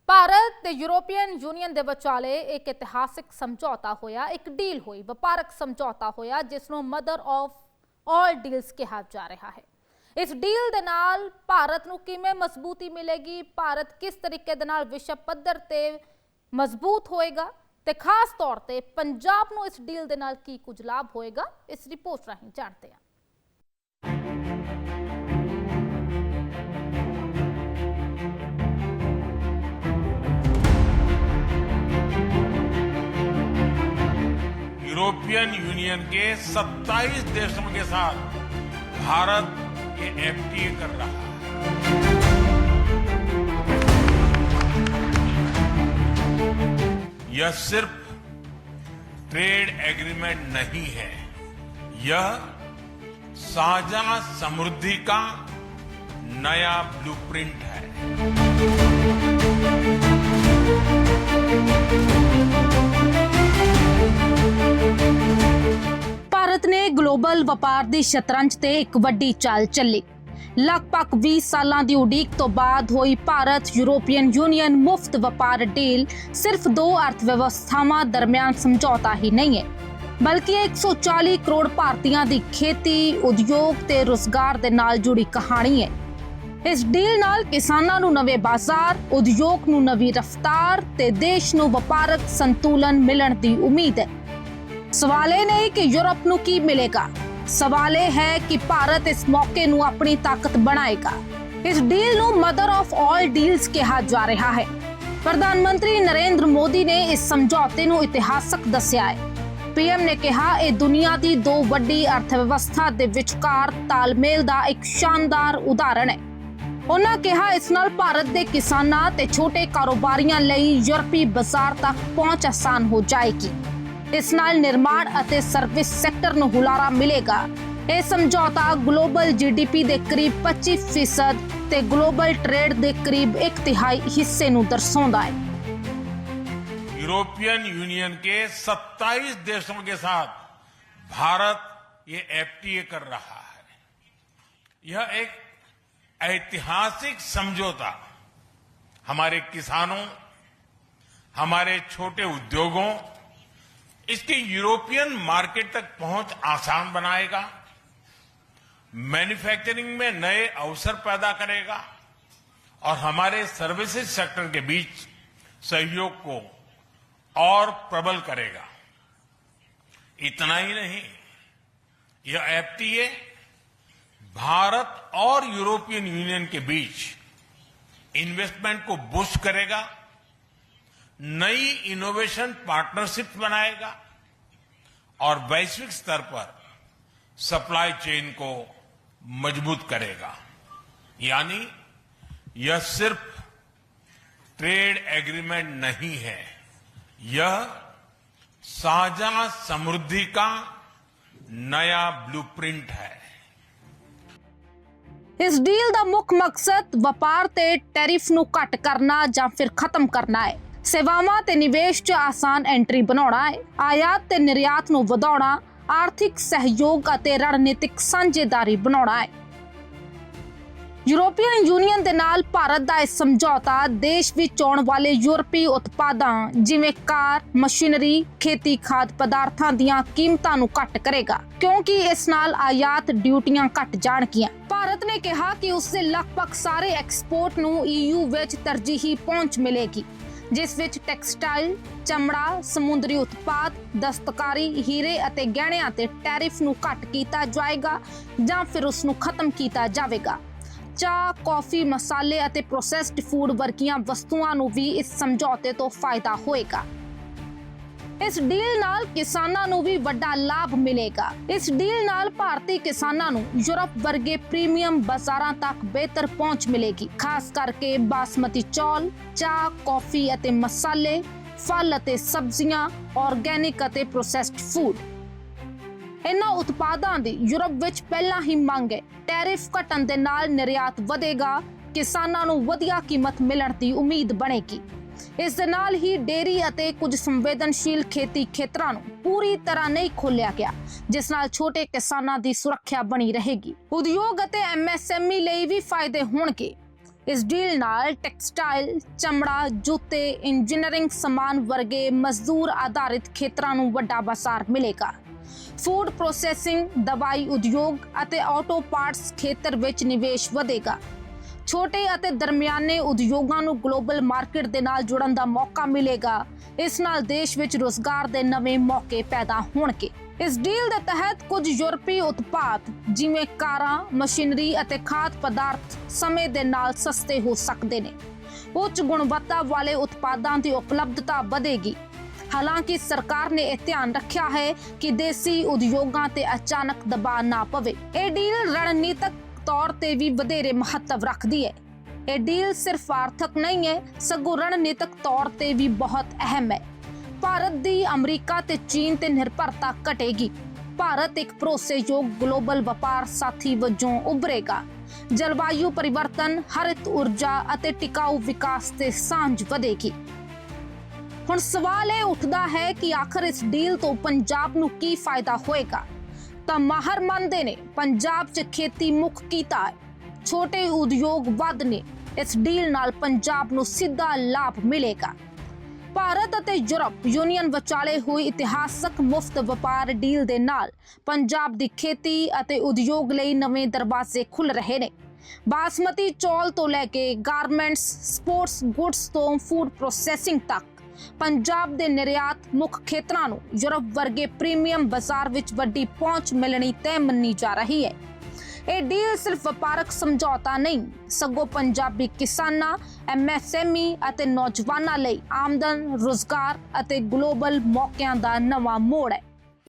ਭਾਰਤ ਤੇ European union ਦੇ ਵਿਚਾਲੇ ਇੱਕ ਇਤਿਹਾਸਿਕ ਸਮਝੌਤਾ ਹੋਇਆ, ਇੱਕ ਡੀਲ ਹੋਈ, ਵਪਾਰਕ ਸਮਝੌਤਾ ਹੋਇਆ ਜਿਸ ਨੂੰ ਮਦਰ ਆਫ ਆਲ ਡੀਲਸ ਕਿਹਾ ਜਾ ਰਿਹਾ ਹੈ। ਇਸ ਡੀਲ ਦੇ ਨਾਲ ਭਾਰਤ ਨੂੰ ਕਿਵੇਂ ਮਜ਼ਬੂਤੀ ਮਿਲੇਗੀ, ਭਾਰਤ ਕਿਸ ਤਰੀਕੇ ਦੇ ਨਾਲ ਵਿਸ਼ਵ ਪੱਧਰ ਤੇ ਮਜ਼ਬੂਤ ਹੋਏਗਾ ਤੇ ਖਾਸ ਤੌਰ ਤੇ ਪੰਜਾਬ ਨੂੰ ਇਸ ਡੀਲ ਦੇ ਨਾਲ ਕੀ ਕੁਝ ਲਾਭ ਹੋਏਗਾ, ਇਸ ਰਿਪੋਰਟ ਰਾਹੀਂ ਜਾਣਦੇ ਹਾਂ। यूरोपियन यूनियन के 27 देशों के साथ भारत ये एफटीए कर रहा है। यह सिर्फ ट्रेड एग्रीमेंट नहीं है, यह साझा समृद्धि का नया ब्लूप्रिंट है। ਭਾਰਤ ਨੇ ਗਲੋਬਲ ਵਪਾਰ ਦੀ ਸ਼ਤਰੰਜ ਤੇ ਇੱਕ ਵੱਡੀ ਚਾਲ ਚੱਲੀ। ਲਗਭਗ 20 ਸਾਲਾਂ ਦੀ ਉਡੀਕ ਤੋਂ ਬਾਅਦ ਹੋਈ ਭਾਰਤ ਯੂਰੋਪੀਅਨ ਯੂਨੀਅਨ ਮੁਫਤ ਵਪਾਰ ਡੀਲ ਸਿਰਫ ਦੋ ਅਰਥ ਵਿਵਸਥਾਵਾਂ ਦਰਮਿਆਨ ਸਮਝੌਤਾ ਹੀ ਨਹੀਂ ਹੈ, ਬਲਕਿ 140 ਕਰੋੜ ਭਾਰਤੀਆਂ ਦੀ ਖੇਤੀ, ਉਦਯੋਗ ਤੇ ਰੁਜ਼ਗਾਰ ਦੇ ਨਾਲ ਜੁੜੀ ਕਹਾਣੀ ਹੈ। ਇਸ ਡੀਲ ਨਾਲ ਕਿਸਾਨਾਂ ਨੂੰ ਨਵੇਂ ਬਾਜ਼ਾਰ, ਉਦਯੋਗ ਨੂੰ ਨਵੀਂ ਰਫ਼ਤਾਰ ਤੇ ਦੇਸ਼ ਨੂੰ ਵਪਾਰਕ ਸੰਤੁਲਨ ਮਿਲਣ ਦੀ ਉਮੀਦ ਹੈ। सवाल ये नहीं कि यूरोप ਨੂੰ ਕੀ ਮਿਲੇਗਾ, सवाल ये है कि भारत इस मौके ਨੂੰ ਆਪਣੀ ਤਾਕਤ ਬਣਾਏਗਾ। इस डील ਨੂੰ मदर ऑफ ऑल डील्स ਕਿਹਾ ਜਾ ਰਿਹਾ ਹੈ। ਪ੍ਰਧਾਨ ਮੰਤਰੀ ਨਰਿੰਦਰ ਮੋਦੀ ਨੇ ਇਸ ਸਮਝੌਤੇ ਨੂੰ ਇਤਿਹਾਸਕ ਦੱਸਿਆ ਹੈ। ਪੀਐਮ ਨੇ ਕਿਹਾ ਇਹ ਦੁਨੀਆ ਦੀ ਦੋ ਵੱਡੀ ਅਰਥਵਿਵਸਥਾ ਦੇ ਵਿਚਕਾਰ ਤਾਲਮੇਲ ਦਾ ਇੱਕ ਸ਼ਾਨਦਾਰ ਉਦਾਹਰਣ ਹੈ। ਉਹਨਾਂ ਕਿਹਾ ਇਸ ਨਾਲ ਭਾਰਤ ਦੇ ਕਿਸਾਨਾਂ ਤੇ ਛੋਟੇ ਕਾਰੋਬਾਰੀਆਂ ਲਈ ਯੂਰਪੀ ਬਾਜ਼ਾਰ ਤੱਕ ਪਹੁੰਚ ਆਸਾਨ ਹੋ ਜਾਏਗੀ। ਇਸ ਨਾਲ ਨਿਰਮਾਣ ਅਤੇ ਸਰਵਿਸ ਸੈਕਟਰ ਨੂੰ ਹੁਲਾਰਾ ਮਿਲੇਗਾ। ਇਹ ਸਮਝੌਤਾ ਗਲੋਬਲ ਜੀਡੀਪੀ ਦੇ ਕਰੀਬ 25% ਤੇ ਗਲੋਬਲ ਟ੍ਰੇਡ ਦੇ ਕਰੀਬ 1/3 ਹਿੱਸੇ ਨੂੰ ਦਰਸਾਉਂਦਾ ਹੈ। यूरोपियन यूनियन के 27 देशों के साथ भारत ये एफटीए कर रहा है। यह एक ऐतिहासिक समझौता हमारे किसानों, हमारे छोटे उद्योगों, इसके यूरोपियन मार्केट तक पहुंच आसान बनाएगा, मैन्युफैक्चरिंग में नए अवसर पैदा करेगा और हमारे सर्विसेज सेक्टर के बीच सहयोग को और प्रबल करेगा। इतना ही नहीं, यह एफटीए भारत और यूरोपियन यूनियन के बीच इन्वेस्टमेंट को बूस्ट करेगा, नई इनोवेशन पार्टनरशिप बनाएगा और वैश्विक स्तर पर सप्लाई चेन को मजबूत करेगा। यानी यह सिर्फ ट्रेड एग्रीमेंट नहीं है, यह साझा समृद्धि का नया ब्लूप्रिंट है। इस डील ਦਾ ਮੁੱਖ ਮਕਸਦ ਵਪਾਰ ਤੇ ਟੈਰਿਫ ਨੂੰ ਘੱਟ ਕਰਨਾ ਜਾਂ ਫਿਰ ਖਤਮ ਕਰਨਾ ਹੈ। ਸੇਵਾਵਾਂ ਤੇ ਨਿਵੇਸ਼ 'ਚ ਆਸਾਨ ਐਂਟਰੀ ਬਣਾਉਣਾ ਹੈ, ਆਯਾਤ ਤੇ ਨਿਰਯਾਤ ਨੂੰ ਵਧਾਉਣਾ, ਆਰਥਿਕ ਸਹਿਯੋਗ ਅਤੇ ਰਣਨੀਤਿਕ ਸਾਂਝੇਦਾਰੀ ਬਣਾਉਣਾ ਹੈ। ਯੂਰੋਪੀਅਨ ਯੂਨੀਅਨ ਦੇ ਨਾਲ ਭਾਰਤ ਦਾ ਇਹ ਸਮਝੌਤਾ ਦੇਸ਼ ਵਿੱਚ ਆਉਣ ਵਾਲੇ ਯੂਰਪੀ ਉਤਪਾਦਾਂ ਜਿਵੇਂ ਕਾਰ, ਮਸ਼ੀਨਰੀ, ਖੇਤੀ ਖਾਦ ਪਦਾਰਥਾਂ ਦੀਆਂ ਕੀਮਤਾਂ ਨੂੰ ਘੱਟ ਕਰੇਗਾ, ਕਿਉਂਕਿ ਇਸ ਨਾਲ ਆਯਾਤ ਡਿਊਟੀਆਂ ਘੱਟ ਜਾਣਗੀਆਂ। ਭਾਰਤ ਨੇ ਕਿਹਾ ਕਿ ਉਸਦੇ ਲਗਭਗ ਸਾਰੇ ਐਕਸਪੋਰਟ ਨੂੰ ਈਯੂ ਵਿੱਚ ਤਰਜੀਹੀ ਪਹੁੰਚ ਮਿਲੇਗੀ, ਜਿਸ ਵਿੱਚ ਟੈਕਸਟਾਈਲ, ਚਮੜਾ, ਸਮੁੰਦਰੀ ਉਤਪਾਦ, ਦਸਤਕਾਰੀ, ਹੀਰੇ ਅਤੇ ਗਹਿਣਿਆਂ ਤੇ ਟੈਰਿਫ ਨੂੰ ਘੱਟ ਕੀਤਾ ਜਾਏਗਾ ਜਾਂ ਫਿਰ ਉਸ ਨੂੰ ਖਤਮ ਕੀਤਾ ਜਾਵੇਗਾ। ਚਾਹ, ਕੌਫੀ, ਮਸਾਲੇ ਅਤੇ ਪ੍ਰੋਸੈਸਡ ਫੂਡ ਵਰਗੀਆਂ ਵਸਤੂਆਂ ਨੂੰ ਵੀ ਇਸ ਸਮਝੌਤੇ ਤੋਂ ਫਾਇਦਾ ਹੋਏਗਾ। ਇਸ ਡੀਲ ਨਾਲ ਕਿਸਾਨਾਂ ਨੂੰ ਵੀ ਵੱਡਾ ਲਾਭ ਮਿਲੇਗਾ। ਇਸ ਡੀਲ ਨਾਲ ਭਾਰਤੀ ਕਿਸਾਨਾਂ ਨੂੰ ਯੂਰਪ ਵਰਗੇ ਪ੍ਰੀਮੀਅਮ ਬਾਜ਼ਾਰਾਂ ਤੱਕ ਬਿਹਤਰ ਪਹੁੰਚ ਮਿਲੇਗੀ, ਖਾਸ ਕਰਕੇ ਬਾਸਮਤੀ ਚੌਲ, ਚਾਹ, ਕੌਫੀ ਅਤੇ ਮਸਾਲੇ, ਫਲ ਅਤੇ ਸਬਜ਼ੀਆਂ, ਆਰਗੈਨਿਕ ਅਤੇ ਪ੍ਰੋਸੈਸਡ ਫੂਡ। ਇਹਨਾਂ ਉਤਪਾਦਾਂ ਦੀ ਯੂਰਪ ਵਿੱਚ ਪਹਿਲਾਂ ਹੀ ਮੰਗ ਹੈ। ਟੈਰਿਫ ਘਟਣ ਦੇ ਨਾਲ ਨਿਰਯਾਤ ਵਧੇਗਾ, ਕਿਸਾਨਾਂ ਨੂੰ ਵਧੀਆ ਕੀਮਤ ਮਿਲਣ ਦੀ ਉਮੀਦ ਬਣੇਗੀ। ਇਸ ਦੇ ਨਾਲ ਹੀ ਡੇਅਰੀ ਅਤੇ ਕੁਝ ਸੰਵੇਦਨਸ਼ੀਲ ਖੇਤੀ ਖੇਤਰਾਂ ਨੂੰ ਪੂਰੀ ਤਰ੍ਹਾਂ ਨਹੀਂ ਖੋਲਿਆ ਗਿਆ, ਜਿਸ ਨਾਲ ਛੋਟੇ ਕਿਸਾਨਾਂ ਦੀ ਸੁਰੱਖਿਆ ਬਣੀ ਰਹੇਗੀ। ਉਦਯੋਗ ਅਤੇ ਐਮਐਸਐਮਈ ਲਈ ਵੀ ਫਾਇਦੇ ਹੋਣਗੇ। ਇਸ ਡੀਲ ਨਾਲ ਟੈਕਸਟਾਈਲ, ਚਮੜਾ, ਜੁੱਤੇ, ਇੰਜੀਨੀਅਰਿੰਗ ਸਮਾਨ ਵਰਗੇ ਮਜ਼ਦੂਰ ਆਧਾਰਿਤ ਖੇਤਰਾਂ ਨੂੰ ਵੱਡਾ ਬਾਜ਼ਾਰ ਮਿਲੇਗਾ। ਫੂਡ ਪ੍ਰੋਸੈਸਿੰਗ, ਦਵਾਈ ਉਦਯੋਗ ਅਤੇ ਆਟੋ ਪਾਰਟਸ ਖੇਤਰ ਵਿੱਚ ਨਿਵੇਸ਼ ਵਧੇਗਾ। ਛੋਟੇ ਅਤੇ ਦਰਮਿਆਨੇ ਉਦਯੋਗਾਂ ਨੂੰ ਗਲੋਬਲ ਮਾਰਕੀਟ ਦੇ ਨਾਲ ਜੁੜਨ ਦਾ ਮੌਕਾ ਮਿਲੇਗਾ। ਇਸ ਨਾਲ ਦੇਸ਼ ਵਿੱਚ ਰੋਜ਼ਗਾਰ ਦੇ ਨਵੇਂ ਮੌਕੇ ਪੈਦਾ ਹੋਣਗੇ। ਇਸ ਡੀਲ ਦੇ ਤਹਿਤ ਕੁਝ ਯੂਰਪੀ ਉਤਪਾਦ ਜਿਵੇਂ ਕਾਰਾਂ, ਮਸ਼ੀਨਰੀ ਅਤੇ ਖਾਦ ਪਦਾਰਥ ਸਮੇਂ ਦੇ ਨਾਲ ਸਸਤੇ ਹੋ ਸਕਦੇ ਨੇ। ਉੱਚ ਗੁਣਵੱਤਾ ਵਾਲੇ ਉਤਪਾਦਾਂ ਦੀ ਉਪਲਬਧਤਾ ਵਧੇਗੀ। ਹਾਲਾਂਕਿ ਸਰਕਾਰ ਨੇ ਇਹ ਧਿਆਨ ਰੱਖਿਆ ਹੈ ਕਿ ਦੇਸੀ ਉਦਯੋਗਾਂ ਤੇ ਅਚਾਨਕ ਦਬਾਅ ਨਾ ਪਵੇ। ਇਹ ਡੀਲ ਰਣਨੀਤਕ ਤੌਰ ਤੇ ਵੀ ਵਧੇਰੇ ਮਹੱਤਵ ਰੱਖਦੀ ਹੈ। ਇਹ ਡੀਲ ਸਿਰਫ ਆਰਥਿਕ ਨਹੀਂ ਹੈ, ਸਗੋਂ ਰਣਨੀਤਕ ਤੌਰ ਤੇ ਵੀ ਬਹੁਤ ਅਹਿਮ ਹੈ। ਭਾਰਤ ਦੀ ਅਮਰੀਕਾ ਤੇ ਚੀਨ ਤੇ ਨਿਰਭਰਤਾ ਘਟੇਗੀ। ਭਾਰਤ ਇੱਕ ਭਰੋਸੇਯੋਗ ਗਲੋਬਲ ਵਪਾਰ ਸਾਥੀ ਵਜੋਂ ਉੱਭਰੇਗਾ। ਜਲਵਾਯੂ ਪਰਿਵਰਤਨ, ਹਰਿਤ ਊਰਜਾ ਅਤੇ ਟਿਕਾਊ ਵਿਕਾਸ ਤੇ ਸਾਂਝ ਵਧੇਗੀ। ਹੁਣ ਸਵਾਲ ਇਹ ਉੱਠਦਾ ਹੈ ਕਿ ਆਖਰ ਇਸ ਡੀਲ ਤੋਂ ਪੰਜਾਬ ਨੂੰ ਕੀ ਫਾਇਦਾ ਹੋਏਗਾ। ਤਾਂ ਮਾਹਰ ਮੰਨਦੇ ਨੇ ਪੰਜਾਬ 'ਚ ਖੇਤੀ ਮੁੱਖ ਕੀਤਾ ਹੈ, ਛੋਟੇ ਉਦਯੋਗ ਵੱਧ ਨੇ। ਇਸ ਡੀਲ ਨਾਲ ਪੰਜਾਬ ਨੂੰ ਸਿੱਧਾ ਲਾਭ ਮਿਲੇਗਾ। ਭਾਰਤ ਅਤੇ ਯੂਰਪ ਯੂਨੀਅਨ ਵਿਚਾਲੇ ਹੋਈ ਇਤਿਹਾਸਕ ਮੁਫਤ ਵਪਾਰ ਡੀਲ ਦੇ ਨਾਲ ਪੰਜਾਬ ਦੀ ਖੇਤੀ ਅਤੇ ਉਦਯੋਗ ਲਈ ਨਵੇਂ ਦਰਵਾਜ਼ੇ ਖੁੱਲ ਰਹੇ ਨੇ। ਬਾਸਮਤੀ ਚੌਲ ਤੋਂ ਲੈ ਕੇ ਗਾਰਮੈਂਟਸ, ਸਪੋਰਟਸ ਗੁੱਡਸ ਤੋਂ ਫੂਡ ਪ੍ਰੋਸੈਸਿੰਗ ਤੱਕ ਪੰਜਾਬ ਦੇ ਨਿਰਯਾਤ ਮੁੱਖ ਖੇਤਰਾਂ ਨੂੰ ਯੂਰਪ ਵਰਗੇ ਪ੍ਰੀਮੀਅਮ ਬਾਜ਼ਾਰ ਵਿੱਚ ਵੱਡੀ ਪਹੁੰਚ ਮਿਲਣੀ ਤੈਅ ਮੰਨੀ ਜਾ ਰਹੀ ਹੈ। ਇਹ ਡੀਲ ਸਿਰਫ ਵਪਾਰਕ ਸਮਝੌਤਾ ਨਹੀਂ, ਸਗੋਂ ਪੰਜਾਬੀ ਕਿਸਾਨਾਂ, MSME ਅਤੇ ਨੌਜਵਾਨਾਂ ਲਈ ਆਮਦਨ, ਰੁਜ਼ਗਾਰ ਅਤੇ ਗਲੋਬਲ ਮੌਕਿਆਂ ਦਾ ਨਵਾਂ ਮੋੜ ਹੈ।